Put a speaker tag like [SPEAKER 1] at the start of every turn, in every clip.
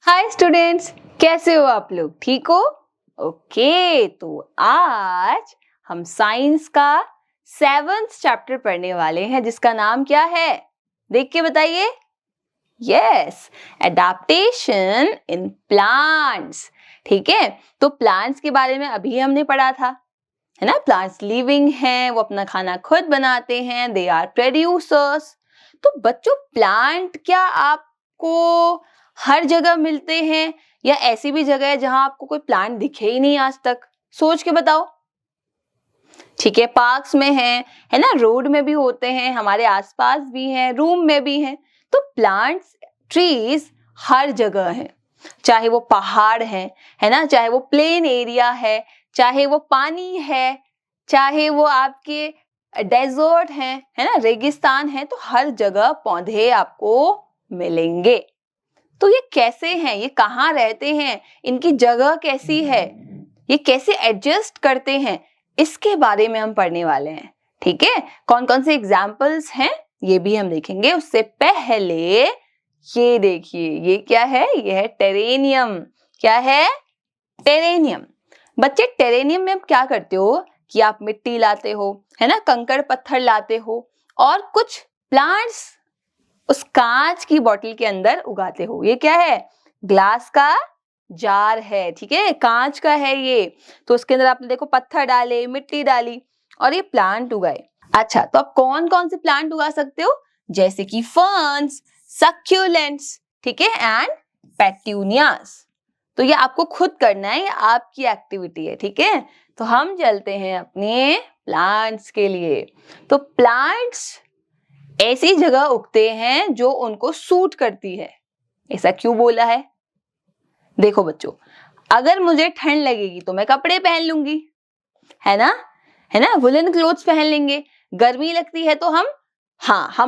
[SPEAKER 1] Hi students, कैसे हो आप लोग? ठीक हो? ओके, तो आज हम साइंस का 7th चैप्टर पढ़ने वाले हैं जिसका नाम क्या है? देख के बताइए। Yes, adaptation in plants. ठीक है, तो प्लांट्स के बारे में अभी हमने पढ़ा था, है ना? प्लांट्स लिविंग हैं, वो अपना खाना खुद बनाते हैं, दे आर प्रोड्यूसर्स। तो बच्चों, प्लांट क्या आपको हर जगह मिलते हैं या ऐसी भी जगह है जहां आपको कोई प्लांट दिखे ही नहीं आज तक? सोच के बताओ। ठीक है, पार्क्स में है ना, रोड में भी होते हैं, हमारे आसपास भी हैं, रूम में भी हैं। तो प्लांट्स, ट्रीज हर जगह हैं, चाहे वो पहाड़ है ना, चाहे वो प्लेन एरिया चाहे वो पानी चाहे वो आपके डेजर्ट है ना, रेगिस्तान है, तो हर जगह पौधे आपको मिलेंगे। तो ये कैसे हैं, ये कहाँ रहते हैं, इनकी जगह कैसी है, ये कैसे एडजस्ट करते हैं, इसके बारे में हम पढ़ने वाले हैं। ठीक है, कौन कौन से एग्जाम्पल्स हैं ये भी हम देखेंगे। उससे पहले ये देखिए, ये क्या है? ये है टेरेनियम। क्या है? टेरेनियम। बच्चे, टेरेनियम में आप क्या करते हो कि आप मिट्टी लाते हो, है ना, कंकड़ पत्थर लाते हो और कुछ प्लांट्स उस कांच की बोतल के अंदर उगाते हो। ये क्या है? ग्लास का जार है। ठीक है, कांच का है ये। तो उसके अंदर आपने देखो पत्थर डाले, मिट्टी डाली और ये प्लांट उगाए। अच्छा, तो आप कौन कौन से प्लांट उगा सकते हो? जैसे कि फर्न्स, सक्यूलेंट्स, ठीक है, एंड पेट्यूनियास। तो ये आपको खुद करना है, ये आपकी एक्टिविटी है। ठीक है, तो हम चलते हैं अपने प्लांट्स के लिए। तो प्लांट्स ऐसी जगह उगते हैं जो उनको सूट करती है। ऐसा क्यों बोला है? देखो बच्चों, अगर मुझे ठंड लगेगी तो मैं कपड़े पहन लूंगी, है ना, वुलन क्लोथ्स पहन लेंगे। गर्मी लगती है तो हम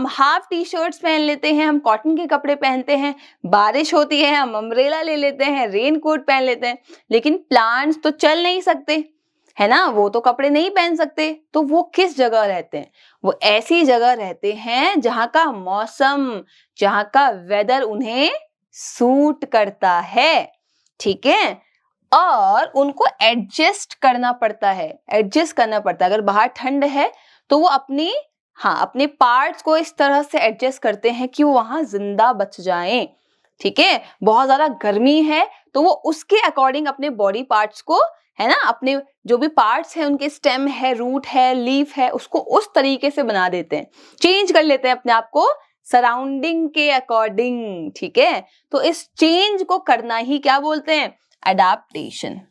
[SPEAKER 1] हाफ टी शर्ट्स पहन लेते हैं, हम कॉटन के कपड़े पहनते हैं। बारिश होती है, हम अम्ब्रेला ले लेते हैं, रेन कोट पहन लेते हैं। लेकिन प्लांट्स तो चल नहीं सकते, है ना, वो तो कपड़े नहीं पहन सकते। तो वो किस जगह रहते हैं? वो ऐसी जगह रहते हैं जहां का मौसम, जहां का वेदर उन्हें सूट करता है। ठीक है, और उनको एडजस्ट करना पड़ता है, अगर बाहर ठंड है तो वो अपने पार्ट्स को इस तरह से एडजस्ट करते हैं कि वो वहां जिंदा बच जाएं। ठीक है, बहुत ज्यादा गर्मी है तो वो उसके अकॉर्डिंग अपने बॉडी पार्ट्स को, है ना, अपने जो भी पार्ट्स हैं, उनके स्टेम है, रूट है, लीफ है, उसको उस तरीके से बना देते हैं, चेंज कर लेते हैं अपने आप को सराउंडिंग के अकॉर्डिंग। ठीक है, तो इस चेंज को करना ही क्या बोलते हैं? एडाप्टेशन।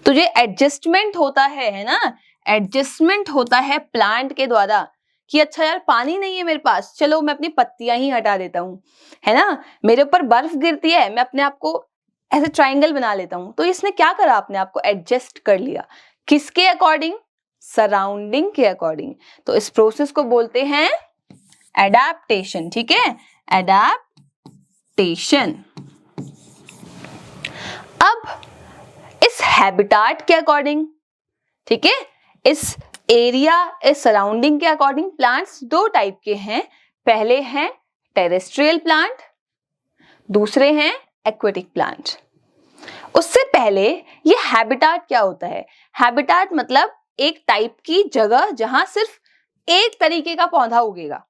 [SPEAKER 1] तो ये एडजस्टमेंट होता है ना, एडजस्टमेंट होता है प्लांट के द्वारा कि अच्छा यार, पानी नहीं है मेरे पास, चलो मैं अपनी पत्तियां ही हटा देता हूँ, है ना, मेरे ऊपर बर्फ गिरती है, मैं अपने आप को ऐसे ट्रायंगल बना लेता हूँ। तो इसने क्या करा? अपने आप को एडजस्ट कर लिया। किसके अकॉर्डिंग? सराउंडिंग के अकॉर्डिंग। तो इस प्रोसेस को बोलते हैं एडाप्टेशन। ठीक है, एडाप्टेशन। अब इस हैबिटाट के अकॉर्डिंग, ठीक है, इस एरिया, इस सराउंडिंग के अकॉर्डिंग प्लांट्स दो टाइप के हैं। पहले हैं टेरेस्ट्रियल प्लांट, दूसरे हैं एक्वेटिक प्लांट। उससे पहले ये हैबिटाट क्या होता है? हैबिटाट मतलब एक टाइप की जगह जहां सिर्फ एक तरीके का पौधा उगेगा।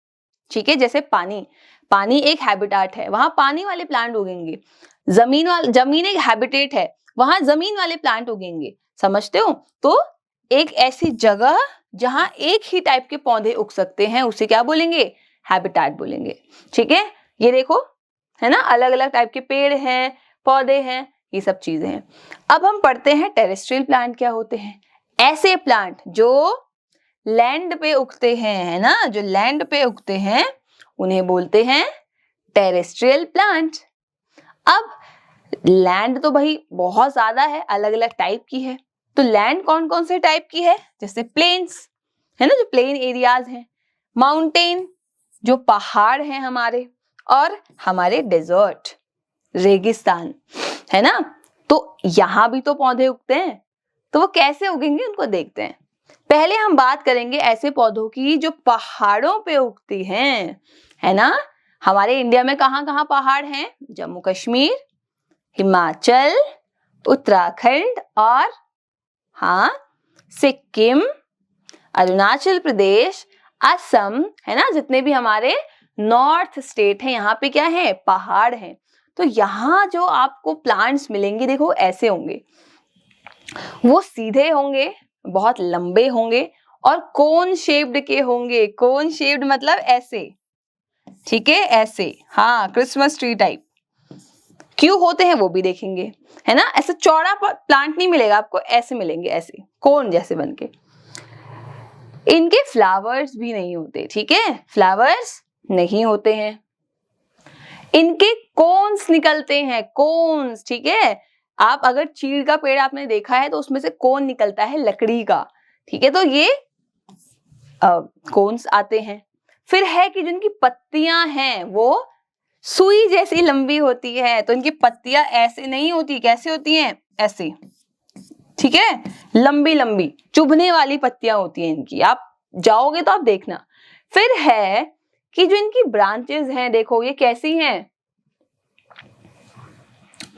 [SPEAKER 1] ठीक है, जैसे पानी एक हैबिटाट है, वहां पानी वाले प्लांट उगेंगे। जमीन एक हैबिटेट है, वहां जमीन वाले प्लांट उगेंगे। समझते हो? तो एक ऐसी जगह जहां एक ही टाइप के पौधे उग सकते हैं, उसे क्या बोलेंगे? हैबिटाट बोलेंगे। ठीक है, ये देखो, है ना, अलग अलग टाइप के पेड़ हैं, पौधे हैं, ये सब चीजें हैं। अब हम पढ़ते हैं टेरेस्ट्रियल प्लांट क्या होते हैं। ऐसे प्लांट जो लैंड पे उगते हैं, है ना, जो लैंड पे उगते हैं, उन्हें बोलते हैं टेरेस्ट्रियल प्लांट। अब लैंड तो भाई बहुत ज्यादा है, अलग अलग टाइप की है। तो लैंड कौन कौन से टाइप की है? जैसे प्लेन्स, है ना, जो प्लेन एरियाज हैं, माउंटेन, जो पहाड़ हैं हमारे, और हमारे डेजर्ट, रेगिस्तान, है ना। तो यहां भी तो पौधे उगते हैं, तो वो कैसे उगेंगे उनको देखते हैं। पहले हम बात करेंगे ऐसे पौधों की जो पहाड़ों पे उगती हैं, है ना। हमारे इंडिया में कहाँ कहाँ पहाड़ हैं? जम्मू कश्मीर, हिमाचल, उत्तराखंड और हाँ सिक्किम, अरुणाचल प्रदेश, असम, है ना, जितने भी हमारे नॉर्थ स्टेट हैं यहाँ पे क्या है, पहाड़ हैं। तो यहाँ जो आपको प्लांट्स मिलेंगे देखो ऐसे होंगे, वो सीधे होंगे, बहुत लंबे होंगे और कोन शेप्ड के होंगे। कोन शेप्ड मतलब ऐसे, ठीक है, ऐसे, हाँ क्रिसमस ट्री टाइप। क्यों होते हैं वो भी देखेंगे, है ना। ऐसे चौड़ा प्लांट नहीं मिलेगा आपको, ऐसे मिलेंगे, ऐसे कोन जैसे बनके। इनके फ्लावर्स भी नहीं होते, ठीक है, फ्लावर्स नहीं होते हैं। इनके कोन्स निकलते हैं, कोन्स, ठीक है। आप अगर चीड़ का पेड़ आपने देखा है तो उसमें से कोन निकलता है लकड़ी का, ठीक है, तो ये कोन्स आते हैं। फिर है कि जिनकी पत्तियां हैं वो सुई जैसी लंबी होती है, तो इनकी पत्तियां ऐसे नहीं होती, कैसे होती हैं, ऐसे, ठीक है, लंबी लंबी चुभने वाली पत्तियां होती हैं इनकी, आप जाओगे तो आप देखना। फिर है कि जो इनकी ब्रांचेस हैं देखो ये कैसी हैं,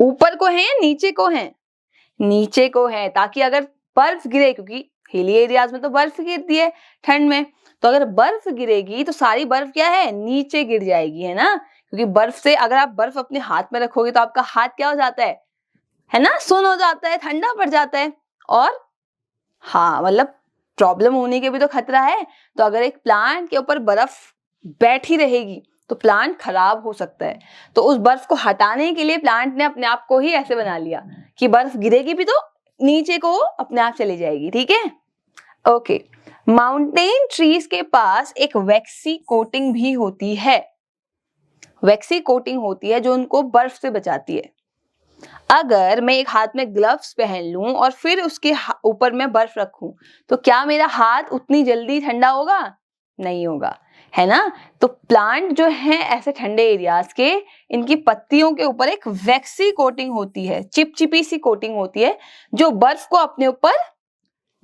[SPEAKER 1] ऊपर को है या नीचे को है, नीचे को है, ताकि अगर बर्फ गिरे, क्योंकि हिली एरियाज में तो बर्फ गिरती है ठंड में, तो अगर बर्फ गिरेगी तो सारी बर्फ क्या है, नीचे गिर जाएगी, है ना। क्योंकि बर्फ से, अगर आप बर्फ अपने हाथ में रखोगे तो आपका हाथ क्या हो जाता है ना, सुन्न हो जाता है, ठंडा पड़ जाता है, और हाँ मतलब प्रॉब्लम होने के भी तो खतरा है। तो अगर एक प्लांट के ऊपर बर्फ बैठी रहेगी तो प्लांट खराब हो सकता है। तो उस बर्फ को हटाने के लिए प्लांट ने अपने आप को ही ऐसे बना लिया कि बर्फ गिरेगी भी तो नीचे को अपने आप चली जाएगी, ठीक है। ओके, माउंटेन ट्रीज के पास एक वैक्सी कोटिंग भी होती है, वैक्सी कोटिंग होती है जो उनको बर्फ से बचाती है। अगर मैं एक हाथ में ग्लव्स पहन लूं और फिर उसके ऊपर मैं बर्फ रखूं तो क्या मेरा हाथ उतनी जल्दी ठंडा होगा, नहीं होगा, है ना। तो प्लांट जो है ऐसे ठंडे एरियाज के, इनकी पत्तियों के ऊपर एक वैक्सी कोटिंग होती है, चिपचिपी सी कोटिंग होती है जो बर्फ को अपने ऊपर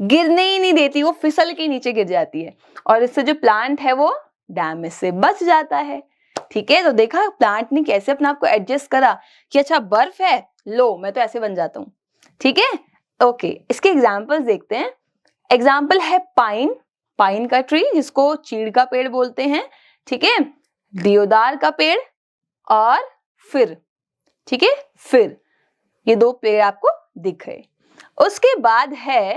[SPEAKER 1] गिरने ही नहीं देती, वो फिसल के नीचे गिर जाती है और इससे जो प्लांट है वो डैमेज से बच जाता है, ठीक है। तो देखा प्लांट ने कैसे अपने आप को एडजस्ट करा कि अच्छा बर्फ है, लो मैं तो ऐसे बन जाता हूँ, ठीक है। ओके, इसके एग्जांपल्स देखते हैं। एग्जांपल है पाइन, पाइन का ट्री जिसको चीड़ का पेड़ बोलते हैं, ठीक है, देवदार का पेड़ और फिर, ठीक है, फिर ये दो पेड़ आपको दिख गए। उसके बाद है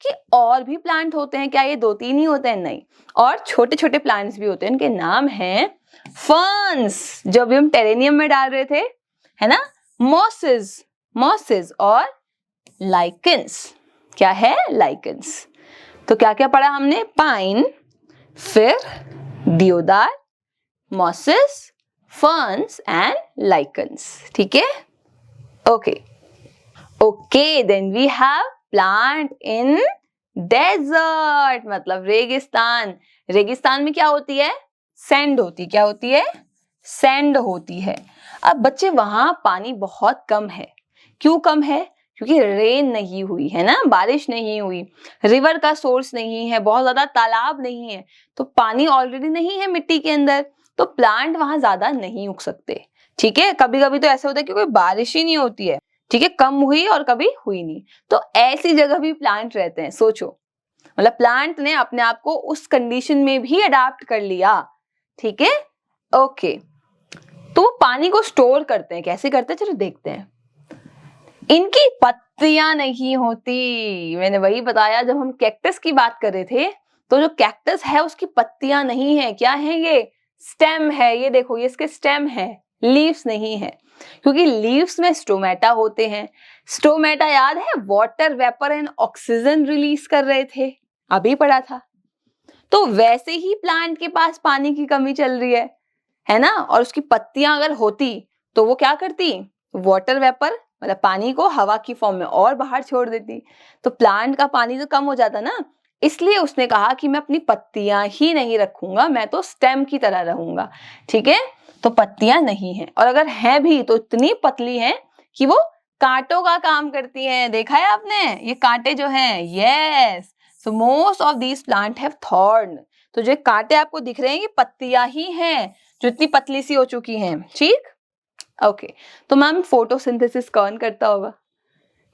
[SPEAKER 1] कि और भी प्लांट होते हैं, क्या ये दो तीन ही होते हैं, नहीं, और छोटे छोटे प्लांट्स भी होते हैं, उनके नाम हैं फर्न्स, जो भी हम टेरेनियम में डाल रहे थे, है ना, मॉसेस, मॉसेस और लाइकेंस, क्या है, लाइकेंस। तो क्या क्या पढ़ा हमने, पाइन, फिर देवदार, मॉसेस, फर्न्स एंड लाइकेंस, ठीक है। Okay okay, then we have plant in desert, मतलब रेगिस्तान। रेगिस्तान में क्या होती है, सैंड होती, क्या होती है, सैंड होती है। अब बच्चे वहां पानी बहुत कम है, क्यों कम है, क्योंकि रेन नहीं हुई है ना, बारिश नहीं हुई, रिवर का सोर्स नहीं है, बहुत ज्यादा तालाब नहीं है, तो पानी ऑलरेडी नहीं है मिट्टी के अंदर, तो प्लांट वहां ज्यादा नहीं उग सकते, ठीक है। कभी कभी तो ऐसा होता है कि कोई बारिश ही नहीं होती है, ठीक है, कम हुई और कभी हुई नहीं, तो ऐसी जगह भी प्लांट रहते हैं, सोचो, मतलब प्लांट ने अपने आप को उस कंडीशन में भी अडाप्ट कर लिया, ठीक है। ओके, तो वो पानी को स्टोर करते हैं, कैसे करते हैं चलो देखते हैं। इनकी पत्तियां नहीं होती, मैंने वही बताया जब हम कैक्टस की बात कर रहे थे, तो जो कैक्टस है उसकी पत्तियां नहीं है, क्या है ये, स्टेम है, ये देखो ये इसके स्टेम है, लीव्स नहीं है, क्योंकि लीव्स में स्टोमेटा होते हैं। स्टोमेटा याद है, water vapour and oxygen release कर रहे थे, अभी पढ़ा था। तो वैसे ही प्लांट के पास पानी की कमी चल रही है ना, और उसकी पत्तियां अगर होती तो वो क्या करती, वाटर वेपर मतलब पानी को हवा की फॉर्म में और बाहर छोड़ देती, तो प्लांट का पानी तो कम हो जाता ना, इसलिए उसने कहा कि मैं अपनी पत्तियां ही नहीं रखूंगा, मैं तो स्टेम की तरह रहूंगा, ठीक है। तो पत्तियां नहीं है, और अगर है भी तो इतनी पतली है कि वो कांटों का काम करती है, देखा है आपने ये कांटे जो हैं, yes, so most of these plant have thorn. तो जो कांटे आपको दिख रहे हैं ये पत्तियां ही हैं जो इतनी पतली सी हो चुकी हैं, ठीक। ओके, तो मैम फोटोसिंथेसिस कौन करता होगा?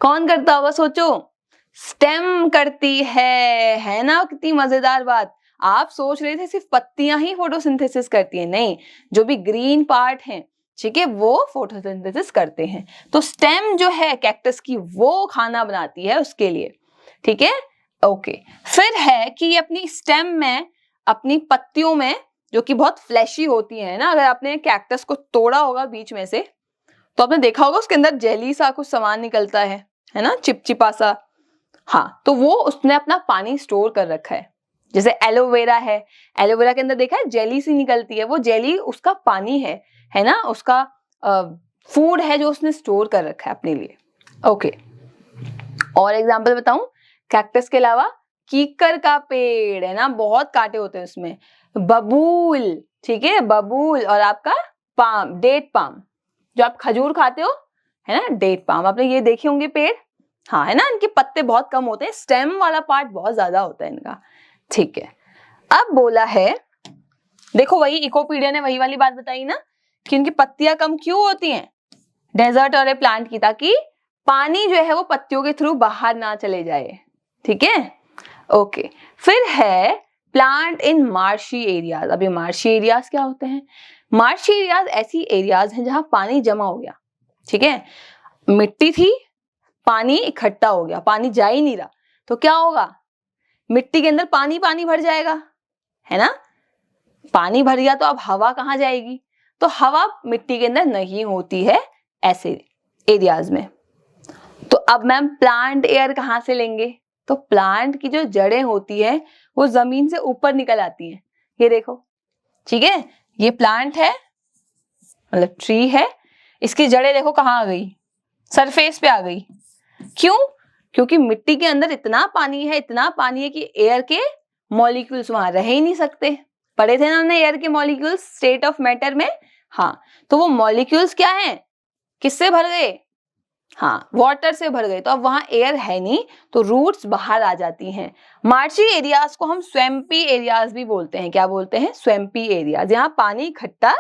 [SPEAKER 1] कौन करता होगा सोचो? स्टेम करती है ना? कितनी मजेदार बात। आप सोच रहे थे सिर्फ पत्तियां ही फोटोसिंथेसिस करती हैं, नहीं, जो भी ग्रीन पार्ट है, ठीक है, वो फोटोसिंथेसिस करते हैं। तो स्टेम जो है कैक्टस की, वो खाना बनाती है उसके लिए, ठीक है। ओके, फिर है कि ये अपनी स्टेम में, अपनी पत्तियों में, जो कि बहुत फ्लैशी होती है ना, अगर आपने कैक्टस को तोड़ा होगा बीच में से, तो आपने देखा होगा उसके अंदर जेली सा कुछ सामान निकलता है ना, चिपचिपा सा। हाँ, तो वो उसने अपना पानी स्टोर कर रखा है। जैसे एलोवेरा है, एलोवेरा के अंदर देखा है जेली सी निकलती है, वो जेली उसका पानी है ना, उसका फूड है जो उसने स्टोर कर रखा है अपने लिए। ओके, और एग्जांपल बताऊं, कैक्टस के अलावा कीकर का पेड़ है ना, बहुत कांटे होते हैं उसमें। बबूल, ठीक है, बबूल, और आपका पाम, डेट पाम, जो आप खजूर खाते हो, है ना, डेट पाम, आपने ये देखे होंगे पेड़। हाँ, है ना, इनके पत्ते बहुत कम होते हैं, स्टेम वाला पार्ट बहुत ज्यादा होता है इनका, ठीक है। अब बोला है, देखो वही इकोपीडिया ने वही वाली बात बताई ना, कि इनकी पत्तियां कम क्यों होती हैं डेजर्ट और प्लांट की, ताकि पानी जो है वो पत्तियों के थ्रू बाहर ना चले जाए, ठीक है। ओके, फिर है प्लांट इन मार्शी एरियाज। अभी मार्शी एरियाज क्या होते हैं? मार्शी एरियाज ऐसी एरियाज हैं जहां पानी जमा हो गया, ठीक है, मिट्टी थी, पानी इकट्ठा हो गया, पानी जा ही नहीं रहा, तो क्या होगा? मिट्टी के अंदर पानी पानी भर जाएगा, है ना, पानी भर गया तो अब हवा कहाँ जाएगी? तो हवा मिट्टी के अंदर नहीं होती है ऐसे एरियाज में। तो अब मैम प्लांट एयर कहाँ से लेंगे? तो प्लांट की जो जड़ें होती है वो जमीन से ऊपर निकल आती हैं, ये देखो, ठीक है, ये प्लांट है, मतलब ट्री है, इसकी जड़ें देखो कहाँ आ गई, सरफेस पे आ गई। क्यों? क्योंकि मिट्टी के अंदर इतना पानी है, इतना पानी है कि एयर के मॉलिक्यूल्स वहां रह ही नहीं सकते। पढ़े थे ना हमने एयर के मॉलिक्यूल्स स्टेट ऑफ मैटर में। हाँ, तो वो मॉलिक्यूल्स क्या हैं, किससे भर गए? हाँ, वाटर से भर गए, तो अब वहां एयर है नहीं, तो रूट्स बाहर आ जाती हैं। मार्शी एरियाज को हम स्वैम्पी एरियाज भी बोलते हैं। क्या बोलते हैं? स्वैम्पी एरियाज, यहाँ पानी इकट्ठा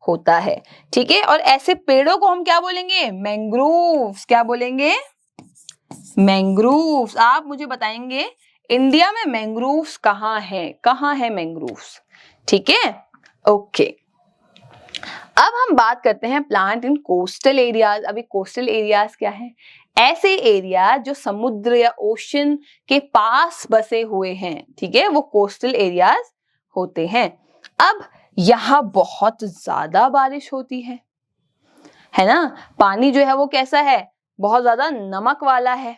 [SPEAKER 1] होता है, ठीक है। और ऐसे पेड़ों को हम क्या बोलेंगे? मैंग्रोव्स। क्या बोलेंगे? मैंग्रोव्स। आप मुझे बताएंगे इंडिया में मैंग्रोव्स कहाँ है? कहाँ है मैंग्रोव्स? ठीक है, ओके। अब हम बात करते हैं प्लांट इन कोस्टल एरियाज। अभी कोस्टल एरियाज क्या है? ऐसे एरिया जो समुद्र या ओशन के पास बसे हुए हैं, ठीक है, वो कोस्टल एरियाज होते हैं। अब यहाँ बहुत ज्यादा बारिश होती है ना, पानी जो है वो कैसा है? बहुत ज्यादा नमक वाला है।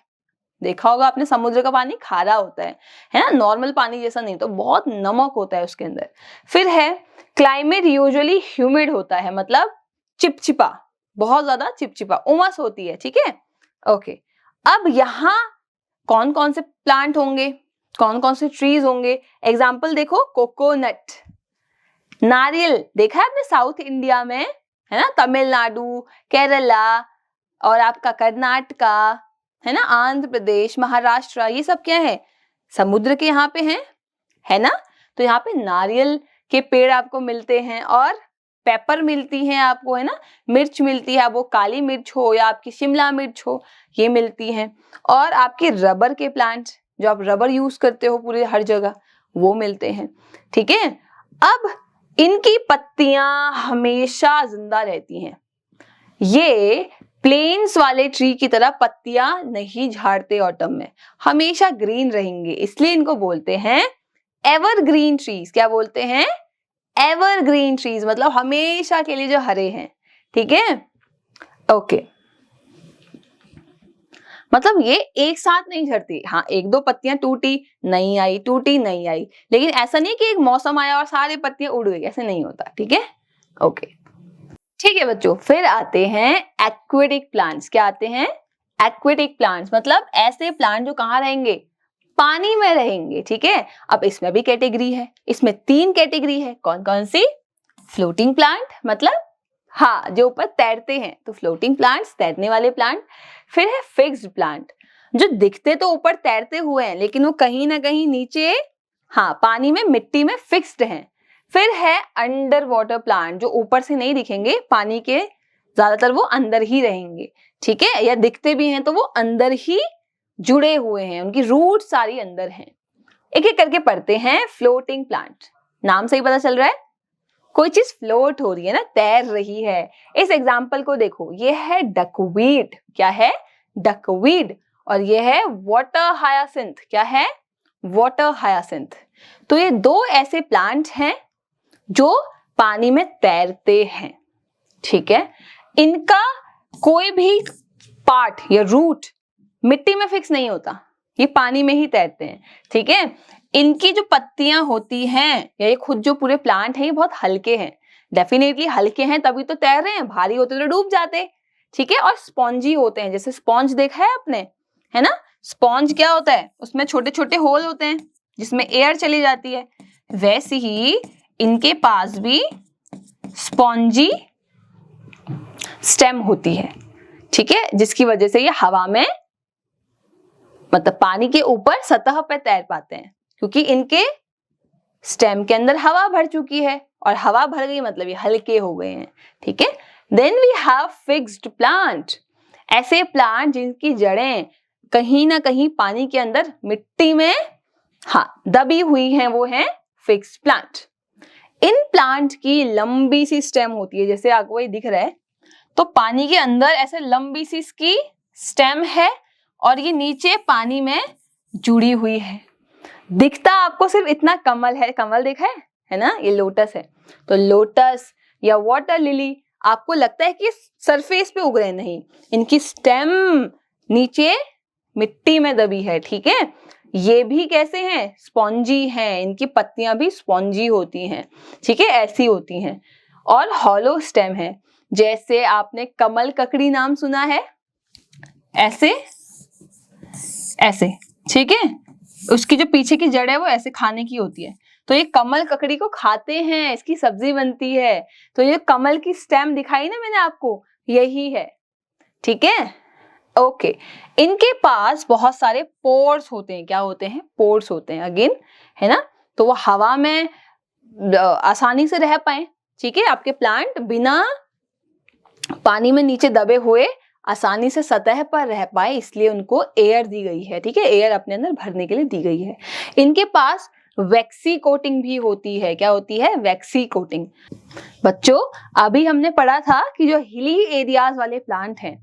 [SPEAKER 1] देखा होगा आपने, समुद्र का पानी खारा होता है ना, नॉर्मल पानी जैसा नहीं, तो बहुत नमक होता है उसके अंदर। फिर है क्लाइमेट यूजुअली ह्यूमिड होता है, मतलब चिपचिपा, बहुत ज्यादा चिपचिपा, उमस होती है, ठीक है, ओके। अब यहाँ कौन कौन से प्लांट होंगे, कौन कौन से ट्रीज होंगे? एग्जाम्पल देखो, कोकोनट, नारियल, देखा है आपने साउथ इंडिया में, है ना, तमिलनाडु, केरला, और आपका कर्नाटका, है ना, आंध्र प्रदेश, महाराष्ट्र, ये सब क्या है? समुद्र के यहाँ पे हैं, है ना। तो यहाँ पे नारियल के पेड़ आपको मिलते हैं, और पेपर मिलती है आपको, है ना, मिर्च मिलती है, वो काली मिर्च हो या आपकी शिमला मिर्च हो, ये मिलती है। और आपके रबर के प्लांट, जो आप रबर यूज करते हो पूरे हर जगह, वो मिलते हैं, ठीक है। अब इनकी पत्तियां हमेशा जिंदा रहती हैं। ये प्लेन्स वाले ट्री की तरह पत्तियां नहीं झाड़ते, ऑटम में हमेशा ग्रीन रहेंगे, इसलिए इनको बोलते हैं एवरग्रीन ट्रीज। क्या बोलते हैं? एवरग्रीन ट्रीज, मतलब हमेशा के लिए जो हरे हैं, ठीक है, ओके। मतलब ये एक साथ नहीं झड़ती, हाँ, एक दो पत्तियां टूटी नहीं आई, टूटी नहीं आई, लेकिन ऐसा नहीं कि एक मौसम आया और सारी पत्तियां उड़ गई, ऐसे नहीं होता, ठीक है, ओके। ठीक है बच्चों, फिर आते हैं एक्वेटिक प्लांट्स। क्या आते हैं? एक्वेटिक प्लांट्स, मतलब ऐसे प्लांट जो कहाँ रहेंगे? पानी में रहेंगे, ठीक है। अब इसमें भी कैटेगरी है, इसमें 3 कैटेगरी है। कौन कौन सी? फ्लोटिंग प्लांट, मतलब हाँ, जो ऊपर तैरते हैं, तो फ्लोटिंग प्लांट्स, तैरने वाले प्लांट। फिर है फिक्स्ड प्लांट, जो दिखते तो ऊपर तैरते हुए हैं, लेकिन वो कहीं ना कहीं नीचे, हाँ, पानी में, मिट्टी में फिक्स्ड हैं। फिर है अंडर वाटर प्लांट, जो ऊपर से नहीं दिखेंगे, पानी के ज्यादातर वो अंदर ही रहेंगे, ठीक है, या दिखते भी हैं तो वो अंदर ही जुड़े हुए हैं, उनकी रूट सारी अंदर हैं। एक एक करके पढ़ते हैं। फ्लोटिंग प्लांट, नाम से ही पता चल रहा है कोई चीज फ्लोट हो रही है ना, तैर रही है। इस एग्जाम्पल को देखो, ये है डकवीड, क्या है, डकवीड, और ये है वाटर हायासिंथ, क्या है, वाटर हायासिंथ। तो ये दो ऐसे प्लांट हैं जो पानी में तैरते हैं, ठीक है। इनका कोई भी पार्ट या रूट मिट्टी में फिक्स नहीं होता, ये पानी में ही तैरते हैं, ठीक है। इनकी जो पत्तियां होती हैं या ये खुद जो पूरे प्लांट हैं, ये बहुत हल्के हैं, डेफिनेटली हल्के हैं तभी तो तैर रहे हैं, भारी होते तो डूब जाते, ठीक है। और स्पॉन्जी होते हैं, जैसे स्पॉन्ज देखा है आपने, है ना। स्पॉन्ज क्या होता है, उसमें छोटे छोटे होल होते हैं जिसमें एयर चली जाती है, वैसे ही इनके पास भी स्पॉन्जी स्टेम होती है, ठीक है, जिसकी वजह से ये हवा में, मतलब पानी के ऊपर सतह पर तैर पाते हैं, क्योंकि इनके स्टेम के अंदर हवा भर चुकी है, और हवा भर गई मतलब ये हल्के हो गए हैं, ठीक है। Then we have fixed plant, ऐसे प्लांट जिनकी जड़ें कहीं ना कहीं पानी के अंदर मिट्टी में दबी हुई हैं, वो हैं फिक्स्ड प्लांट। इन प्लांट की लंबी सी स्टेम होती है, जैसे आपको ये दिख रहा है, तो पानी के अंदर ऐसे लंबी सी इसकी स्टेम है और ये नीचे पानी में जुड़ी हुई है। दिखता आपको सिर्फ इतना कमल है, कमल देखा है ना, ये लोटस है, तो लोटस या वाटर लिली आपको लगता है कि सरफेस पे उग रहे हैं, नहीं, इनकी स्टेम नीचे मिट्टी में दबी है, ठीक है। ये भी कैसे हैं, स्पॉन्जी हैं, इनकी पत्तियां भी स्पॉन्जी होती हैं, ठीक है, ऐसी होती हैं। और हॉलो स्टेम है, जैसे आपने कमल ककड़ी नाम सुना है, ऐसे ऐसे, ठीक है, उसकी जो पीछे की जड़ है वो ऐसे खाने की होती है, तो ये कमल ककड़ी को खाते हैं, इसकी सब्जी बनती है। तो ये कमल की स्टेम दिखाई ना मैंने आपको, यही है, ठीक है, ओके। इनके पास बहुत सारे पोर्स होते हैं, क्या होते हैं, पोर्स होते हैं, अगेन, है ना, तो वो हवा में आसानी से रह पाए, ठीक है, आपके प्लांट बिना पानी में नीचे दबे हुए आसानी से सतह पर रह पाए, इसलिए उनको एयर दी गई है, ठीक है, एयर अपने अंदर भरने के लिए दी गई है। इनके पास वैक्सी कोटिंग भी होती है, क्या होती है, वैक्सी कोटिंग। बच्चों अभी हमने पढ़ा था कि जो हिली एरियाज वाले प्लांट हैं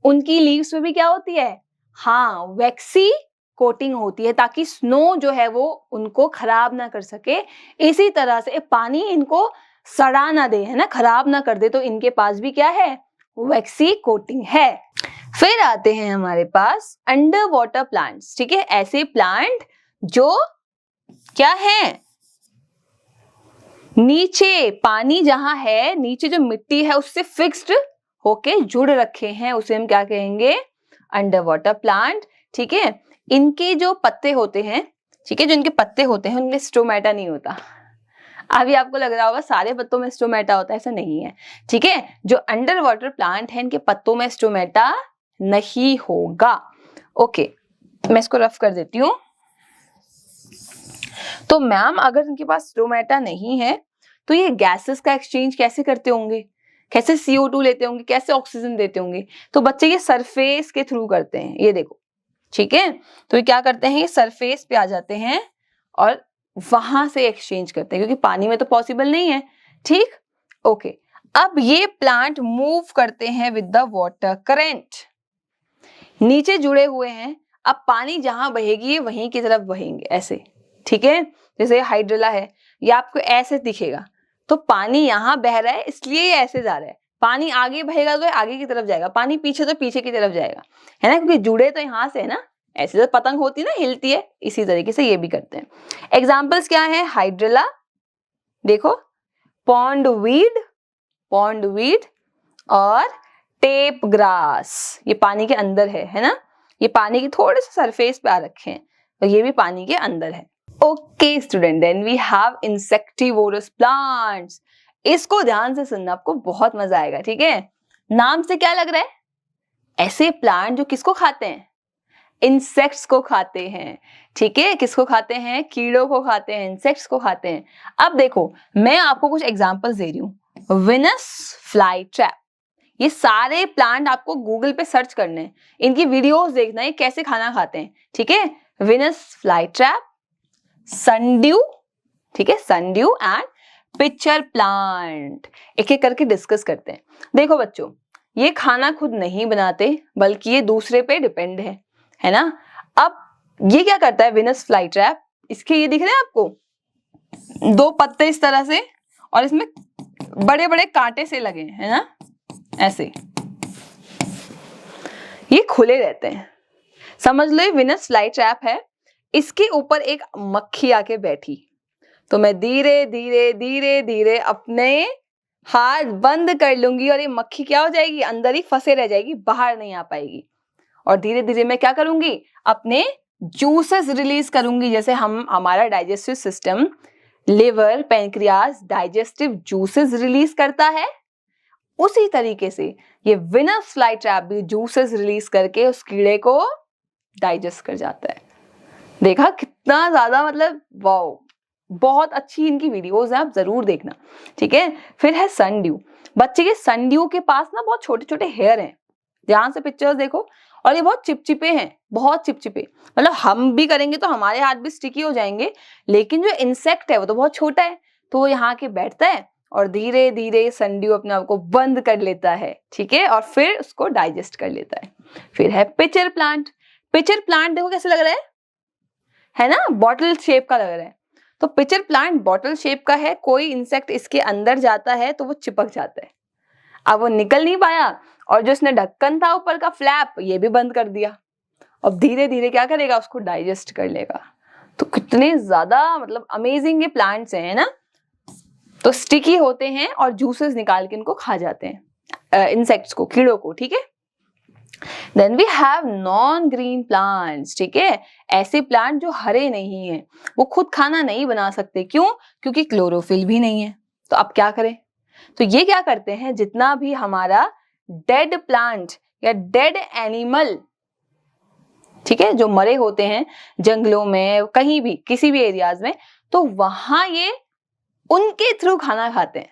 [SPEAKER 1] उनकी लीव्स में भी क्या होती है, वैक्सी कोटिंग होती है, ताकि स्नो जो है वो उनको खराब ना कर सके, इसी तरह से पानी इनको सड़ा ना दे, है ना, खराब ना कर दे, तो इनके पास भी क्या है, वैक्सी कोटिंग है। फिर आते हैं हमारे पास अंडर वाटर प्लांट्स, ठीक है, ऐसे प्लांट जो क्या है, नीचे पानी जहां है, नीचे जो मिट्टी है उससे फिक्स्ड होके जुड़ रखे हैं, उसे हम क्या कहेंगे, अंडर वाटर प्लांट, ठीक है। इनके जो पत्ते होते हैं, ठीक है, जो इनके पत्ते होते हैं उनमें स्टोमेटा नहीं होता। अभी आपको लग रहा होगा सारे पत्तों में स्टोमेटा होता है, ऐसा नहीं है, ठीक है। जो अंडर वाटर प्लांट है इनके पत्तों में स्टोमेटा नहीं होगा, ओके। मैं इसको रफ कर देती हूँ। तो मैम अगर इनके पास स्टोमेटा नहीं है तो ये गैसेस का एक्सचेंज कैसे करते होंगे, कैसे CO2 लेते होंगे, कैसे ऑक्सीजन देते होंगे, तो बच्चे ये सरफेस के थ्रू करते हैं, ये देखो, ठीक है। तो ये क्या करते हैं, ये सरफेस पे आ जाते हैं और वहां से एक्सचेंज करते हैं, क्योंकि पानी में तो पॉसिबल नहीं है, ठीक, ओके। अब ये प्लांट मूव करते हैं विद द वाटर करंट, नीचे जुड़े हुए हैं, अब पानी जहां बहेगी वहीं की तरफ बहेंगे, ऐसे, ठीक है। जैसे हाइड्रोला है, ये आपको ऐसे दिखेगा, तो पानी यहाँ बह रहा है इसलिए ये ऐसे जा रहा है, पानी आगे बहेगा तो आगे की तरफ जाएगा, पानी पीछे तो पीछे की तरफ जाएगा, है ना, क्योंकि जुड़े तो यहाँ से है ना, ऐसे तो पतंग होती है ना, हिलती है, इसी तरीके से ये भी करते हैं। एग्जाम्पल्स क्या है, हाइड्रोला, देखो, पॉन्ड वीड और टेप ग्रास, ये पानी के अंदर है ना, ये पानी के थोड़े से सरफेस पे आ रखे हैं और ये भी पानी के अंदर है, okay student. Then we have insectivorous plants, इसको ध्यान से सुनना, आपको बहुत मजा आएगा, ठीक है। नाम से क्या लग रहा है, ऐसे प्लांट जो किसको खाते हैं, इंसेक्ट्स को खाते हैं, ठीक है, किसको खाते हैं, कीड़ों को खाते हैं, इंसेक्ट्स को खाते हैं। अब देखो मैं आपको कुछ एग्जांपल्स दे रही हूँ, विनस फ्लाई ट्रैप, ये सारे प्लांट आपको गूगल पे सर्च करने हैं, इनकी वीडियोस देखना है कैसे खाना खाते हैं, ठीक है। विनस फ्लाई ट्रैप, सनड्यू, ठीक है, सनड्यू एंड पिचर प्लांट। एक एक करके डिस्कस करते हैं। देखो बच्चों, ये खाना खुद नहीं बनाते बल्कि ये दूसरे पे डिपेंड है ना। अब ये क्या करता है विनस फ्लाई ट्रैप, इसके ये दिख रहे हैं आपको 2 पत्ते इस तरह से, और इसमें बड़े बड़े कांटे से लगे हैं, है ना, ऐसे ये खुले रहते हैं। समझ लो ये विनस फ्लाई ट्रैप है, इसके ऊपर एक मक्खी आके बैठी, तो मैं धीरे धीरे धीरे धीरे अपने हाथ बंद कर लूंगी और ये मक्खी क्या हो जाएगी, अंदर ही फंसे रह जाएगी, बाहर नहीं आ पाएगी। और धीरे धीरे मैं क्या करूंगी, अपने जूसेस रिलीज करूंगी। जैसे हमारा digestive system, liver, pancreas digestive juices release करता है, उसी तरीके से ये विनस फ्लाई ट्रैप भी जूसेस रिलीज करके उस कीड़े को डाइजेस्ट कर जाता है। देखा कितना ज्यादा, मतलब वाओ, बहुत अच्छी इनकी वीडियोस हैं, आप जरूर देखना, ठीक है। फिर है सनड्यू। बच्चे के सनड्यू के पास ना बहुत छोटे छोटे हेयर हैं, ध्यान से पिक्चर्स देखो, और ये बहुत चिपचिपे हैं, बहुत चिपचिपे, मतलब हम भी करेंगे तो हमारे हाथ भी स्टिकी हो जाएंगे, लेकिन जो इंसेक्ट है वो तो बहुत छोटा है, तो वो यहाँ के बैठता है और धीरे धीरे सनड्यू अपने आप को बंद कर लेता है, ठीक है, और फिर उसको डाइजेस्ट कर लेता है। फिर है पिचर प्लांट। पिचर प्लांट देखो कैसे लग रहा है ना, बॉटल शेप का लग रहा है। तो पिचर प्लांट बॉटल शेप का है, कोई इंसेक्ट इसके अंदर जाता है तो वो चिपक जाता है, अब वो निकल नहीं पाया, और जो इसने ढक्कन था ऊपर का फ्लैप, ये भी बंद कर दिया। अब धीरे धीरे क्या करेगा, उसको डाइजेस्ट कर लेगा। तो कितने ज्यादा मतलब अमेजिंग ये प्लांट्स हैं, है ना। तो स्टिकी होते हैं और जूसेस निकाल के इनको खा जाते हैं, इंसेक्ट्स को, कीड़ों को, ठीक है। Then we have non green plants, ठीक है, ऐसे प्लांट जो हरे नहीं है, वो खुद खाना नहीं बना सकते, क्यों, क्योंकि क्लोरोफिल भी नहीं है। तो अब क्या करें, तो ये क्या करते हैं, जितना भी हमारा डेड प्लांट या डेड एनिमल, ठीक है, जो मरे होते हैं जंगलों में, कहीं भी किसी भी एरियाज में, तो वहां ये उनके थ्रू खाना खाते हैं।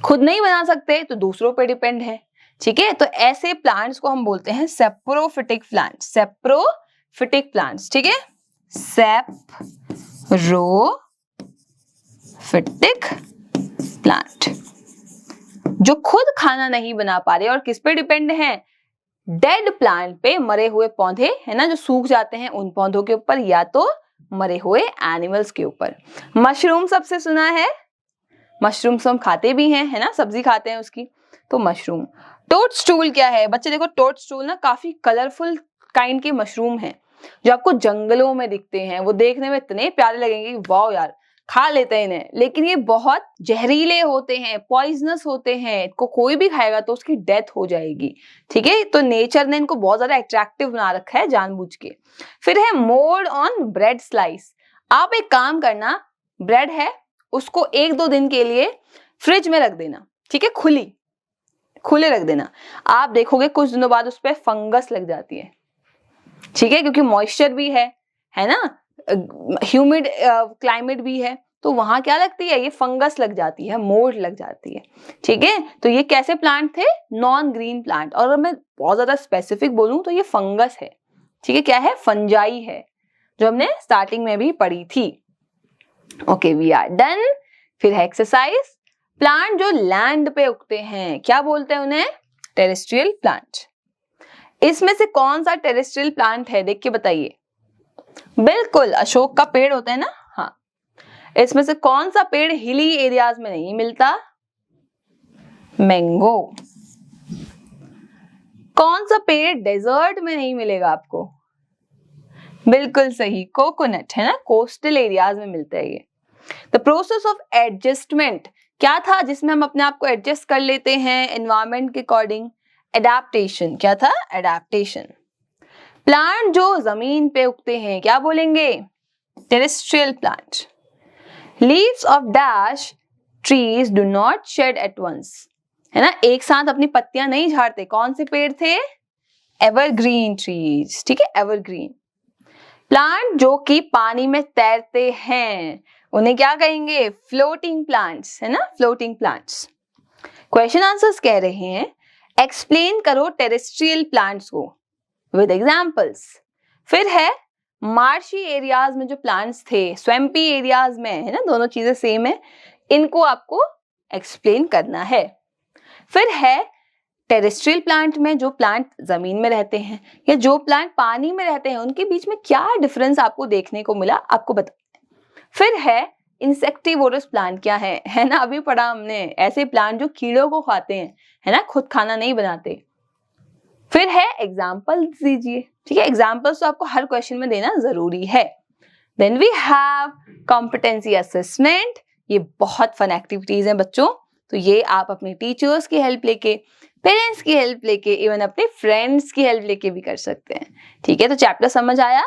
[SPEAKER 1] खुद नहीं बना सकते तो दूसरों पे डिपेंड है, ठीक है। तो ऐसे प्लांट्स को हम बोलते हैं सेप्रोफिटिक प्लांट्स, सेप्रोफिटिक प्लांट्स, ठीक है, सेप्रोफिटिक प्लांट, जो खुद खाना नहीं बना पा रहे और किस पे डिपेंड है, डेड प्लांट पे, मरे हुए पौधे, है ना, जो सूख जाते हैं उन पौधों के ऊपर, या तो मरे हुए एनिमल्स के ऊपर। मशरूम सबसे सुना है, मशरूम हम खाते भी हैं, है ना, सब्जी खाते हैं उसकी, तो मशरूम। टोडस्टूल क्या है बच्चे, देखो टोडस्टूल ना काफी कलरफुल काइंड के मशरूम हैं, जो आपको जंगलों में दिखते हैं, वो देखने में इतने प्यारे लगेंगे कि वाओ यार, खा लेते हैं इन्हें, लेकिन ये बहुत जहरीले होते हैं, पॉइजनस होते हैं, इनको कोई भी खाएगा तो उसकी डेथ हो जाएगी, ठीक है। तो नेचर ने इनको बहुत ज्यादा अट्रैक्टिव बना रखा है जानबूझ के। फिर है मोल्ड ऑन ब्रेड स्लाइस। आप एक काम करना, ब्रेड है उसको 1-2 दिन के लिए फ्रिज में रख देना, ठीक है, खुले रख देना, आप देखोगे कुछ दिनों बाद उस पर फंगस लग जाती है, ठीक है, क्योंकि मॉइस्चर भी है ना, ह्यूमिड क्लाइमेट भी है, तो वहां क्या लगती है, ये फंगस लग जाती है, मोल्ड लग जाती है, ठीक है। तो ये कैसे प्लांट थे, नॉन ग्रीन प्लांट, और अगर मैं बहुत ज्यादा स्पेसिफिक बोलूं तो ये फंगस है, ठीक है, क्या है, फंजाई है, जो हमने स्टार्टिंग में भी पढ़ी थी। Okay, we are done. फिर है एक्सरसाइज। प्लांट जो लैंड पे उगते हैं क्या बोलते हैं उन्हें, टेरेस्ट्रियल प्लांट। इसमें से कौन सा टेरेस्ट्रियल प्लांट है, देख के बताइए। बिल्कुल, अशोक का पेड़ होता है ना, हाँ। इसमें से कौन सा पेड़ हिली एरियाज में नहीं मिलता, मैंगो। कौन सा पेड़ डेजर्ट में नहीं मिलेगा आपको, बिल्कुल सही, कोकोनट, है ना, कोस्टल एरियाज में मिलता है ये। द प्रोसेस ऑफ एडजस्टमेंट क्या था, जिसमें हम अपने आप को एडजस्ट कर लेते हैं एनवायरमेंट के अकॉर्डिंग, एडेप्टेशन, क्या था, एडेप्टेशन। प्लांट जो जमीन पे उगते हैं क्या बोलेंगे, terrestrial plant. Leaves of dash trees do not shed at once, है ना, एक साथ अपनी पत्तियां नहीं झाड़ते, कौन से पेड़ थे, एवरग्रीन ट्रीज, ठीक है, एवरग्रीन। प्लांट जो कि पानी में तैरते हैं उन्हें क्या कहेंगे, फ्लोटिंग प्लांट्स, है ना, फ्लोटिंग प्लांट्स। क्वेश्चन आंसर्स कह रहे हैं एक्सप्लेन करो टेरेस्ट्रियल प्लांट्स को विद एग्जाम्पल्स। फिर है मार्शी एरियाज में जो प्लांट्स थे, स्वैम्पी एरियाज में, है ना, दोनों चीजें सेम है, इनको आपको एक्सप्लेन करना है। फिर है टेरेस्ट्रियल प्लांट में जो प्लांट जमीन में रहते हैं या जो प्लांट पानी में रहते हैं, उनके बीच में क्या डिफरेंस आपको देखने को मिला, आपको बता। फिर है इंसेक्टिवोरस प्लांट क्या है ना, अभी पढ़ा हमने, ऐसे प्लांट जो कीड़ों को खाते हैं, है ना, खुद खाना नहीं बनाते। फिर है एग्जाम्पल्स दीजिए, ठीक है, एग्जाम्पल्स तो आपको हर क्वेश्चन में देना जरूरी है। Then we have competency assessment, ये बहुत फन एक्टिविटीज हैं बच्चों, तो ये आप अपने टीचर्स की हेल्प लेके, पेरेंट्स की हेल्प लेके, इवन अपने फ्रेंड्स की हेल्प लेके भी कर सकते हैं। ठीक है, तो चैप्टर समझ आया?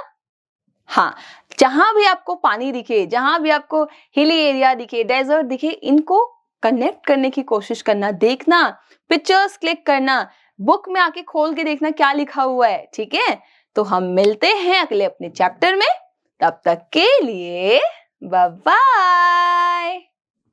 [SPEAKER 1] हाँ, जहां भी आपको पानी दिखे, जहां भी आपको हिली एरिया दिखे, डेजर्ट दिखे, इनको कनेक्ट करने की कोशिश करना, देखना, पिक्चर्स क्लिक करना, बुक में आके खोल के देखना क्या लिखा हुआ है। ठीक है, तो हम मिलते हैं अगले अपने चैप्टर में, तब तक के लिए बाय बाय।